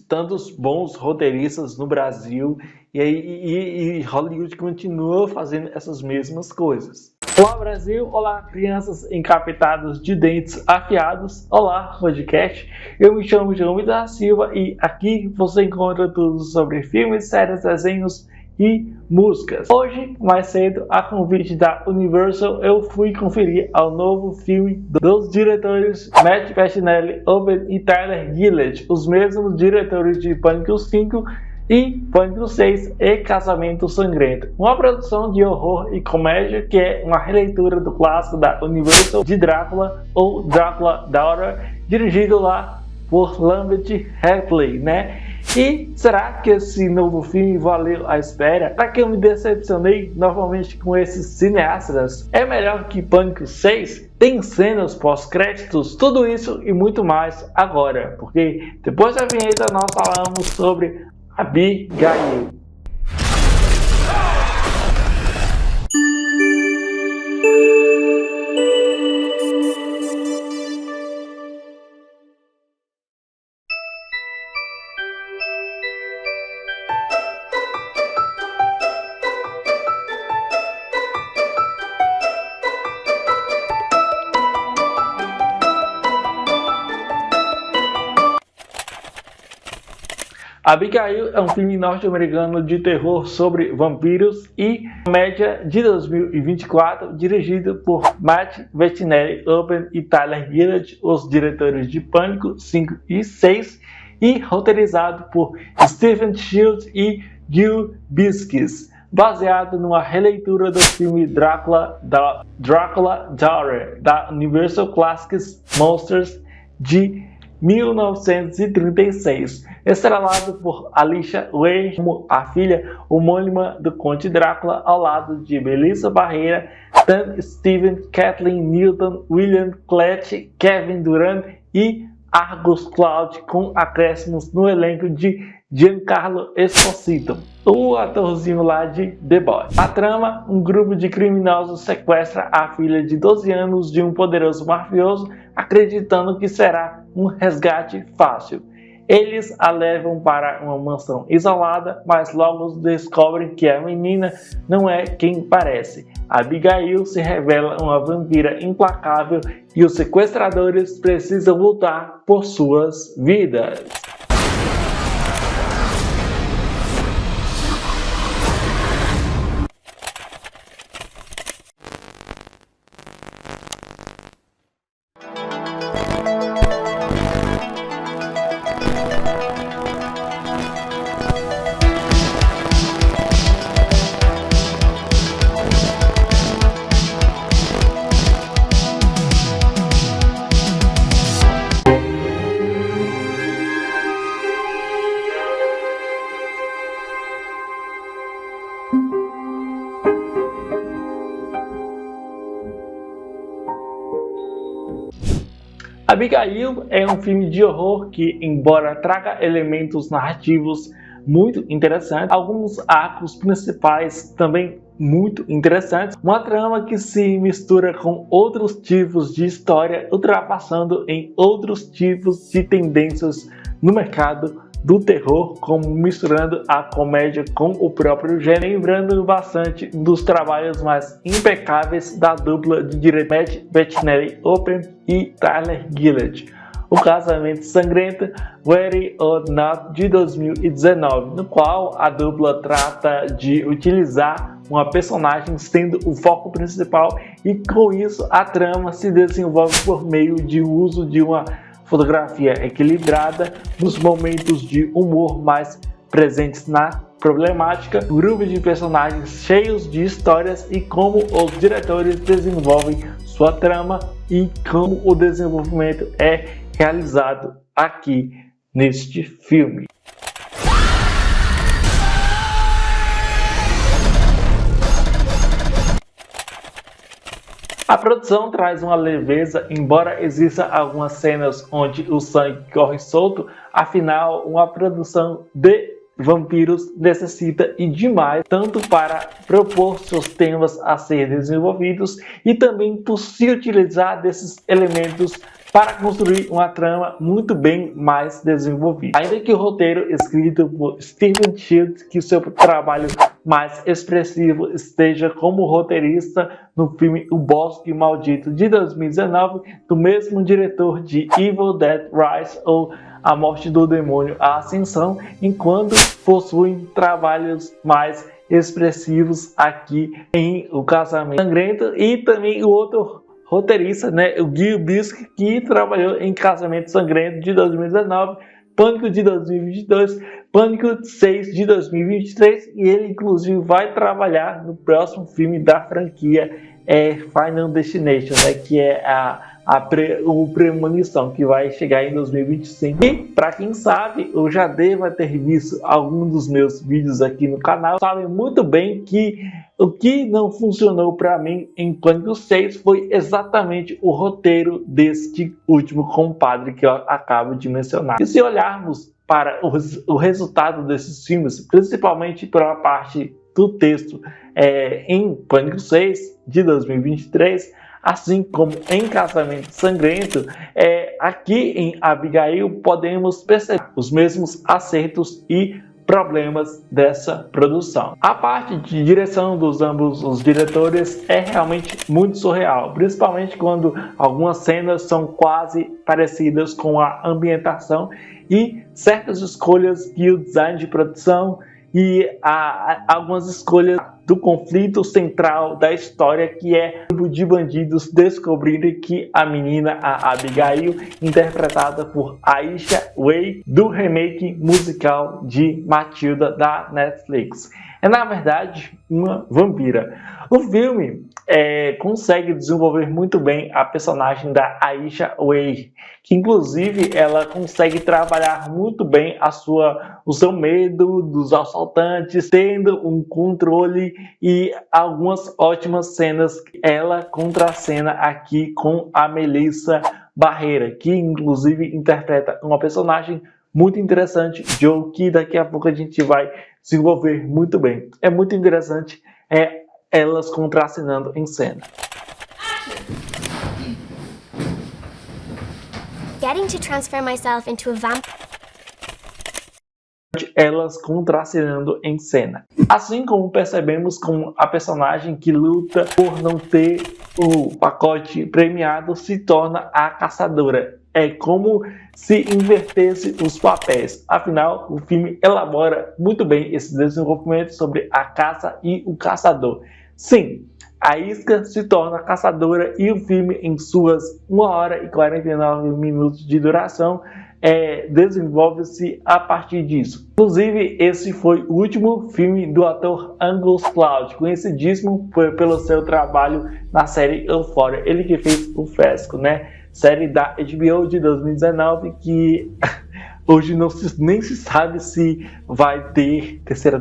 tantos bons roteiristas no Brasil e Hollywood continua fazendo essas mesmas coisas. Olá Brasil, olá crianças encapetadas de dentes afiados, olá podcast, eu me chamo João da Silva e aqui você encontra tudo sobre filmes, séries, desenhos e músicas. Hoje, mais cedo, a convite da Universal, eu fui conferir ao novo filme dos diretores Matt Bettinelli e Tyler Gillett, os mesmos diretores de Pânico 5 e Pânico 6 e Casamento Sangrento. Uma produção de horror e comédia que é uma releitura do clássico da Universal de Drácula ou Drácula Daughter, dirigido lá por Lambert Hadley, né? E será que esse novo filme valeu a espera? Será que eu me decepcionei novamente com esses cineastas? É melhor que Pânico 6? Tem cenas pós-créditos? Tudo isso e muito mais agora, porque depois da vinheta nós falamos sobre Abigail. Abigail é um filme norte-americano de terror sobre vampiros e comédia de 2024, dirigido por Matt Bettinelli e Tyler Gillett, os diretores de Pânico 5 e 6, e roteirizado por Stephen Shields e Gil Biskis, baseado numa releitura do filme Drácula Daughter, da Universal Classics Monsters de 1936, estrelado por Alicia Way como a filha homônima do Conde Drácula, ao lado de Melissa Barrera, Dan Steven, Kathleen Newton, William Klett, Kevin Durant e Argus Cloud, com acréscimos no elenco de Giancarlo Esposito, o atorzinho lá de The Boys. A trama: um grupo de criminosos sequestra a filha de 12 anos de um poderoso mafioso, acreditando que será um resgate fácil. Eles a levam para uma mansão isolada, mas logo descobrem que a menina não é quem parece. Abigail se revela uma vampira implacável e os sequestradores precisam lutar por suas vidas. Abigail é um filme de horror que, embora traga elementos narrativos muito interessantes, alguns arcos principais também muito interessantes, uma trama que se mistura com outros tipos de história, ultrapassando em outros tipos de tendências no mercado do terror, como misturando a comédia com o próprio gênero, lembrando bastante dos trabalhos mais impecáveis da dupla de diretores Matt Bettinelli e Tyler Gillett. O Casamento Sangrento, Ready or Not, de 2019, no qual a dupla trata de utilizar uma personagem sendo o foco principal, e com isso a trama se desenvolve por meio de uso de uma fotografia equilibrada, nos momentos de humor mais presentes na problemática, grupo de personagens cheios de histórias e como os diretores desenvolvem sua trama e como o desenvolvimento é realizado aqui neste filme. A produção traz uma leveza, embora exista algumas cenas onde o sangue corre solto, afinal uma produção de vampiros necessita e demais, tanto para propor seus temas a ser desenvolvidos e também por se utilizar desses elementos para construir uma trama muito bem mais desenvolvida. Ainda que o roteiro escrito por Stephen Childs, que seu trabalho mais expressivo esteja como roteirista no filme O Bosque Maldito de 2019, do mesmo diretor de Evil Dead Rise ou A Morte do Demônio, A Ascensão, enquanto possuem trabalhos mais expressivos aqui em O Casamento Sangrento, e também o outro roteirista, né, o Guy Bisque, que trabalhou em Casamento Sangrento de 2019, Pânico de 2022, Pânico 6 de 2023, e ele inclusive vai trabalhar no próximo filme da franquia Final Destination, né, que é o Premonição, que vai chegar em 2025. E para quem sabe, eu já devo ter visto algum dos meus vídeos aqui no canal, sabem muito bem que o que não funcionou para mim em Pânico 6 foi exatamente o roteiro deste último compadre que eu acabo de mencionar. E se olharmos para o resultado desses filmes, principalmente pela parte do texto em Pânico 6 de 2023, assim como em Casamento Sangrento, aqui em Abigail podemos perceber os mesmos acertos e problemas dessa produção. A parte de direção dos ambos os diretores é realmente muito surreal, principalmente quando algumas cenas são quase parecidas com a ambientação e certas escolhas e o design de produção e algumas escolhas do conflito central da história, que é um grupo de bandidos descobrirem que a menina, a Abigail, interpretada por Aisha Way, do remake musical de Matilda da Netflix, é na verdade uma vampira. O filme consegue desenvolver muito bem a personagem da Aisha Way, que inclusive ela consegue trabalhar muito bem o seu medo dos assaltantes, tendo um controle e algumas ótimas cenas. Ela contracena aqui com a Melissa Barrera, que inclusive interpreta uma personagem muito interessante, Joe, que daqui a pouco a gente vai desenvolver muito bem. É muito interessante elas contracenando em cena. Getting to transfer myself into a vampire. Elas contracenando em cena. Assim como percebemos com a personagem que luta por não ter o pacote premiado se torna a caçadora. É como se invertesse os papéis. Afinal, o filme elabora muito bem esse desenvolvimento sobre a caça e o caçador. Sim, a isca se torna caçadora e o filme, em suas 1 hora e 49 minutos de duração, desenvolve-se a partir disso. Inclusive, esse foi o último filme do ator Angus Cloud, conhecidíssimo pelo seu trabalho na série Euphoria. Ele que fez o Fresco, né? Série da HBO de 2019, que hoje nem se sabe se vai ter terceira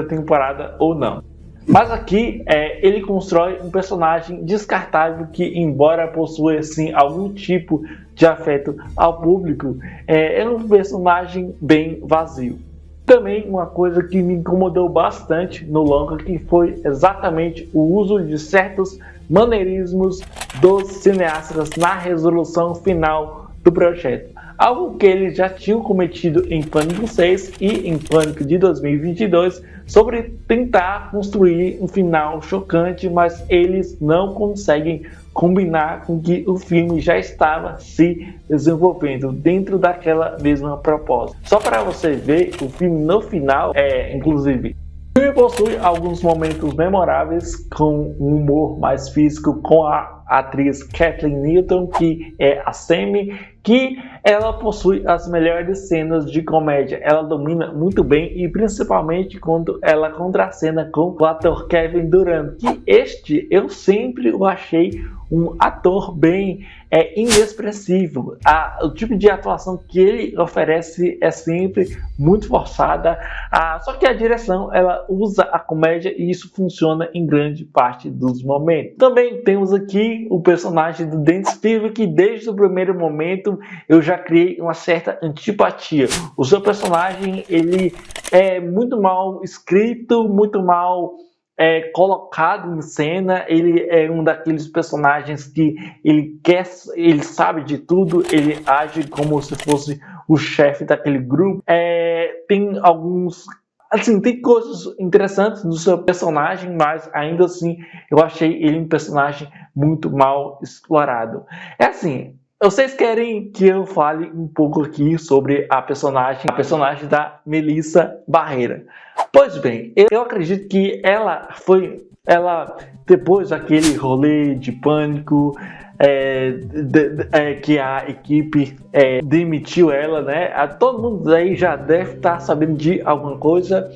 temporada ou não. Mas aqui ele constrói um personagem descartável que, embora possua sim algum tipo de afeto ao público, é um personagem bem vazio. Também uma coisa que me incomodou bastante no longa, que foi exatamente o uso de certos maneirismos dos cineastas na resolução final do projeto. Algo que eles já tinham cometido em Pânico 6 e em Pânico de 2022, sobre tentar construir um final chocante, mas eles não conseguem combinar com que o filme já estava se desenvolvendo dentro daquela mesma proposta. Só para você ver, o filme no final, inclusive, o filme possui alguns momentos memoráveis com um humor mais físico, com a atriz Kathleen Newton, que é a Sammy, que ela possui as melhores cenas de comédia. Ela domina muito bem, e principalmente quando ela contracena com o ator Kevin Durant, que eu sempre o achei um ator bem inexpressivo. O tipo de atuação que ele oferece é sempre muito forçada, só que a direção ela usa a comédia e isso funciona em grande parte dos momentos. Também temos aqui o personagem do Dan Stevens, que desde o primeiro momento eu já criei uma certa antipatia. O seu personagem ele é muito mal escrito, muito mal colocado em cena. Ele é um daqueles personagens que ele sabe de tudo, ele age como se fosse o chefe daquele grupo. Tem alguns, assim, tem coisas interessantes no seu personagem, mas ainda assim eu achei ele um personagem muito mal explorado. É assim, vocês querem que eu fale um pouco aqui sobre a personagem da Melissa Barreira? Pois bem, eu acredito que ela depois daquele rolê de pânico, que a equipe demitiu ela, né? Todo mundo aí já deve estar sabendo de alguma coisa.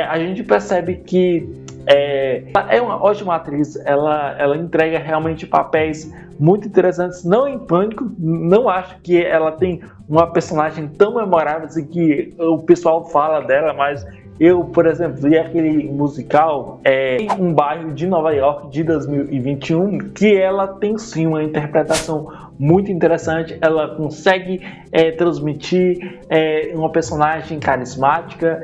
A gente percebe que ela é uma ótima atriz, ela entrega realmente papéis muito interessantes, não em Pânico. Não acho que ela tem uma personagem tão memorável assim que o pessoal fala dela, mas eu, por exemplo, vi aquele musical em um bairro de Nova York de 2021, que ela tem sim uma interpretação muito interessante. Ela consegue transmitir uma personagem carismática,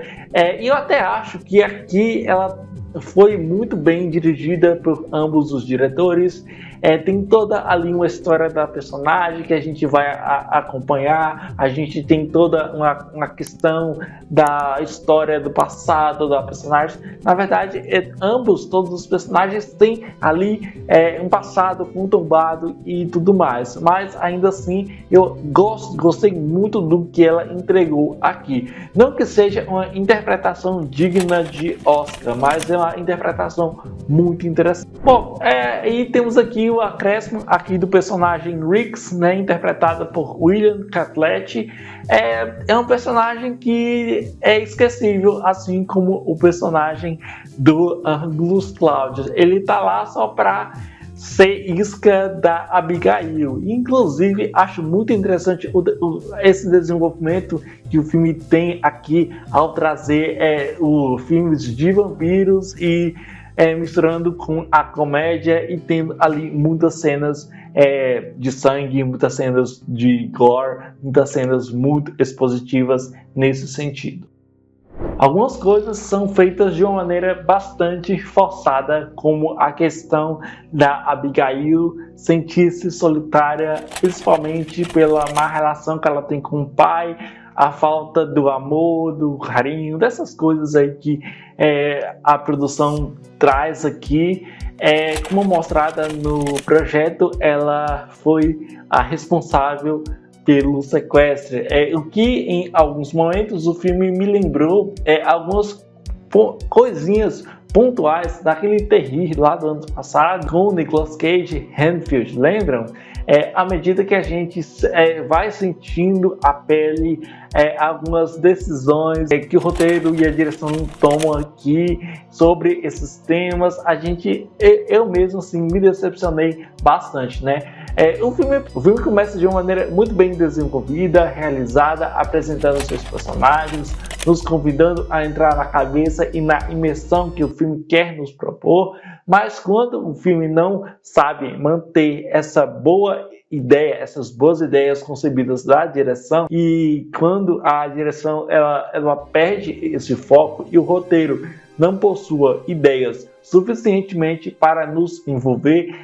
e eu até acho que aqui ela foi muito bem dirigida por ambos os diretores. Tem toda ali uma história da personagem que a gente vai acompanhar. A gente tem toda uma questão da história do passado da personagem. Na verdade, todos os personagens têm ali um passado conturbado e tudo mais. Mas ainda assim, eu gostei muito do que ela entregou aqui. Não que seja uma interpretação digna de Oscar, mas é uma interpretação muito interessante. Bom, e temos aqui o acréscimo aqui do personagem Riggs, né, interpretado por William Catlett. É um personagem que é esquecível, assim como o personagem do Angus Cloud. Ele tá lá só para ser isca da Abigail. Inclusive, acho muito interessante esse desenvolvimento que o filme tem aqui ao trazer filmes de vampiros e misturando com a comédia, e tendo ali muitas cenas de sangue, muitas cenas de gore, muitas cenas muito expositivas nesse sentido. Algumas coisas são feitas de uma maneira bastante forçada, como a questão da Abigail sentir-se solitária, principalmente pela má relação que ela tem com o pai, a falta do amor, do carinho, dessas coisas aí que a produção traz aqui. Como mostrada no projeto, ela foi a responsável pelo sequestro, o que em alguns momentos o filme me lembrou algumas coisinhas pontuais daquele terrível lá do ano passado com o Nicolas Cage e Renfield, lembram? À medida que a gente vai sentindo a pele algumas decisões que o roteiro e a direção tomam aqui sobre esses temas, eu mesmo assim me decepcionei bastante, né? O filme começa de uma maneira muito bem desenvolvida, realizada, apresentando seus personagens, nos convidando a entrar na cabeça e na imersão que o filme quer nos propor. Mas quando o filme não sabe manter essa boa ideia, essas boas ideias concebidas da direção, e quando a direção ela perde esse foco e o roteiro não possua ideias suficientemente para nos envolver,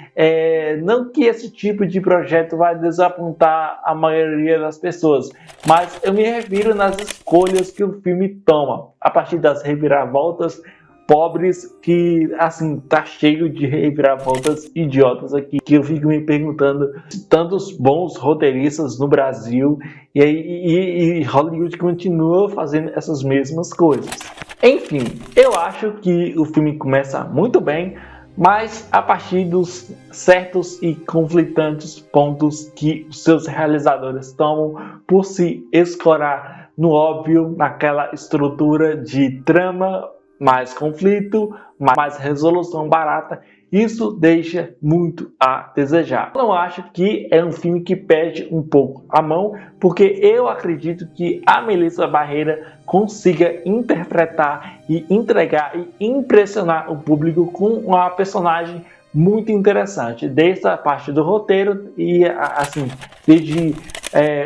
não que esse tipo de projeto vai desapontar a maioria das pessoas, mas eu me refiro nas escolhas que o filme toma, a partir das reviravoltas pobres, que assim tá cheio de reviravoltas idiotas aqui, que eu fico me perguntando se tantos bons roteiristas no Brasil e Hollywood continua fazendo essas mesmas coisas. Enfim, eu acho que o filme começa muito bem, mas a partir dos certos e conflitantes pontos que os seus realizadores tomam por se escorar no óbvio, naquela estrutura de trama, mais conflito, mais resolução barata, isso deixa muito a desejar. Eu não acho que é um filme que perde um pouco a mão, porque eu acredito que a Melissa Barreira consiga interpretar e entregar e impressionar o público com uma personagem muito interessante, desde a parte do roteiro e assim, desde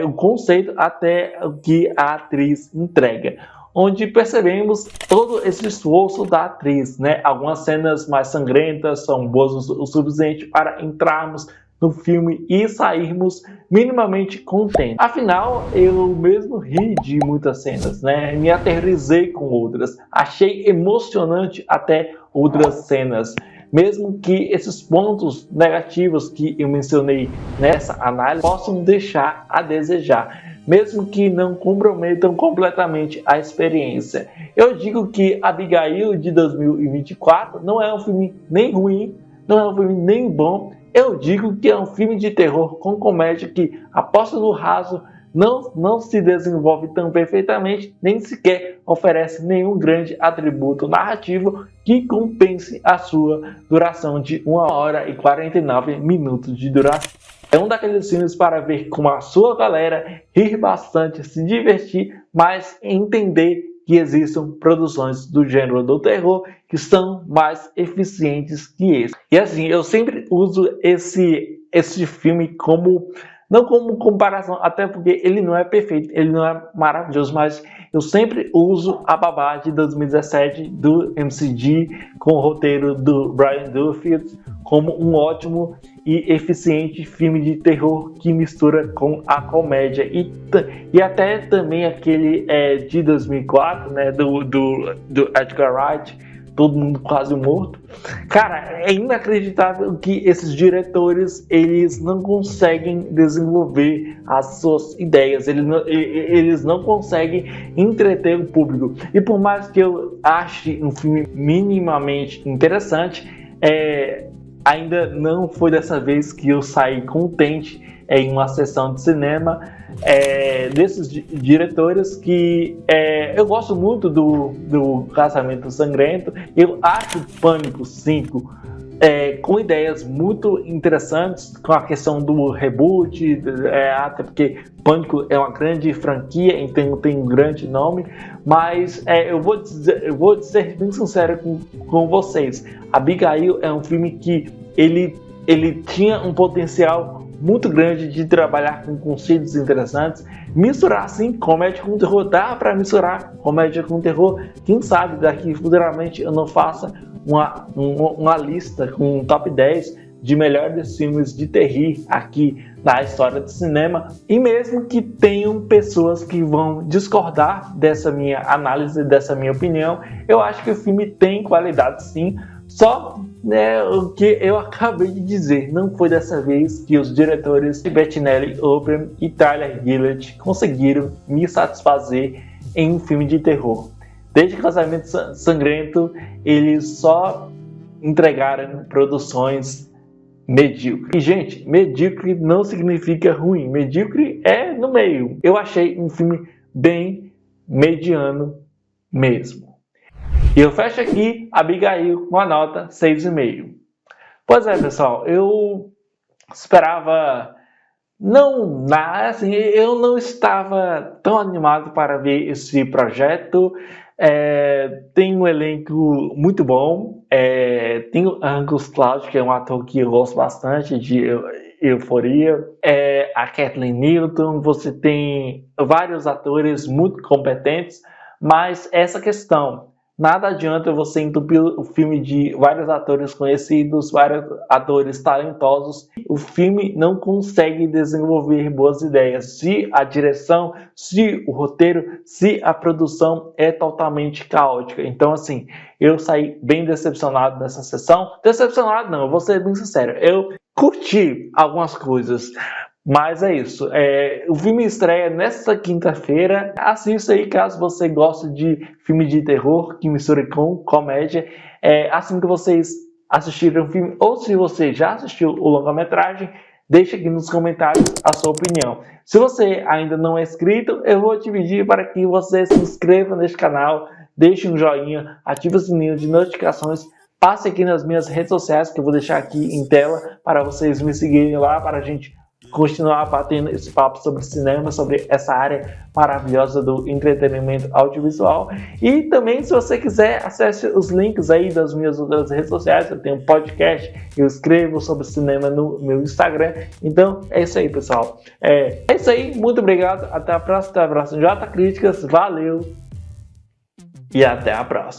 o conceito até o que a atriz entrega. onde percebemos todo esse esforço da atriz, né? Algumas cenas mais sangrentas são boas o suficiente para entrarmos no filme e sairmos minimamente contentes. Afinal, eu mesmo ri de muitas cenas, né? Me aterrorizei com outras, achei emocionante até outras cenas. Mesmo que esses pontos negativos que eu mencionei nessa análise possam deixar a desejar, mesmo que não comprometam completamente a experiência. Eu digo que Abigail de 2024 não é um filme nem ruim, não é um filme nem bom. Eu digo que é um filme de terror com comédia que aposta no raso, não se desenvolve tão perfeitamente, nem sequer oferece nenhum grande atributo narrativo que compense a sua duração de 1 hora e 49 minutos de duração. É um daqueles filmes para ver com a sua galera, rir bastante, se divertir, mas entender que existam produções do gênero do terror que são mais eficientes que esse. E assim, eu sempre uso esse filme como, não como comparação, até porque ele não é perfeito, ele não é maravilhoso, mas eu sempre uso A Babá de 2017 do MCG com o roteiro do Brian Duffy como um ótimo e eficiente filme de terror que mistura com a comédia e até também aquele de 2004, né, do Edgar Wright, Todo Mundo Quase Morto. Cara, é inacreditável que esses diretores eles não conseguem desenvolver as suas ideias, eles não conseguem entreter o público. E por mais que eu ache um filme minimamente interessante, ainda não foi dessa vez que eu saí contente em uma sessão de cinema desses diretores que eu gosto muito do Casamento Sangrento. Eu acho Pânico 5 com ideias muito interessantes, com a questão do reboot, até porque Pânico é uma grande franquia, então tem um grande nome, mas eu vou ser bem sincero com vocês. Abigail é um filme que ele tinha um potencial muito grande de trabalhar com conceitos interessantes, misturar assim comédia com terror. Dá para misturar comédia com terror. Quem sabe daqui futuramente eu não faça uma lista com um top 10 de melhores filmes de terror aqui na história do cinema. E mesmo que tenham pessoas que vão discordar dessa minha análise, dessa minha opinião, eu acho que o filme tem qualidade sim. Só o que eu acabei de dizer, não foi dessa vez que os diretores Bettinelli Olbram e Tyler Gillett conseguiram me satisfazer em um filme de terror. Desde Casamento Sangrento, eles só entregaram produções medíocres. E gente, medíocre não significa ruim, medíocre é no meio. Eu achei um filme bem mediano mesmo. E eu fecho aqui Abigail com a nota 6,5. Pois é, pessoal, eu esperava eu não estava tão animado para ver esse projeto. Tem um elenco muito bom, tem o Angus Cloud, que é um ator que eu gosto bastante de Euforia, a Kathleen Newton, você tem vários atores muito competentes, mas essa questão, nada adianta você entupir o filme de vários atores conhecidos, vários atores talentosos. O filme não consegue desenvolver boas ideias se a direção, se o roteiro, se a produção é totalmente caótica. Então, assim, eu saí bem decepcionado dessa sessão. Decepcionado não, eu vou ser bem sincero. Eu curti algumas coisas. Mas é isso, o filme estreia nesta quinta-feira. Assista aí caso você goste de filme de terror que mistura com comédia. Assim que vocês assistirem o filme, ou se você já assistiu o longa-metragem, deixe aqui nos comentários a sua opinião. Se você ainda não é inscrito, eu vou te pedir para que você se inscreva neste canal, deixe um joinha, ative o sininho de notificações, passe aqui nas minhas redes sociais que eu vou deixar aqui em tela para vocês me seguirem lá, para a gente continuar batendo esse papo sobre cinema, sobre essa área maravilhosa do entretenimento audiovisual. E também, se você quiser, acesse os links aí das minhas outras redes sociais. Eu tenho um podcast, eu escrevo sobre cinema no meu Instagram. Então, é isso aí, pessoal. É isso aí, muito obrigado. Até a próxima. Até a próxima. J Críticas, valeu! e até a próxima.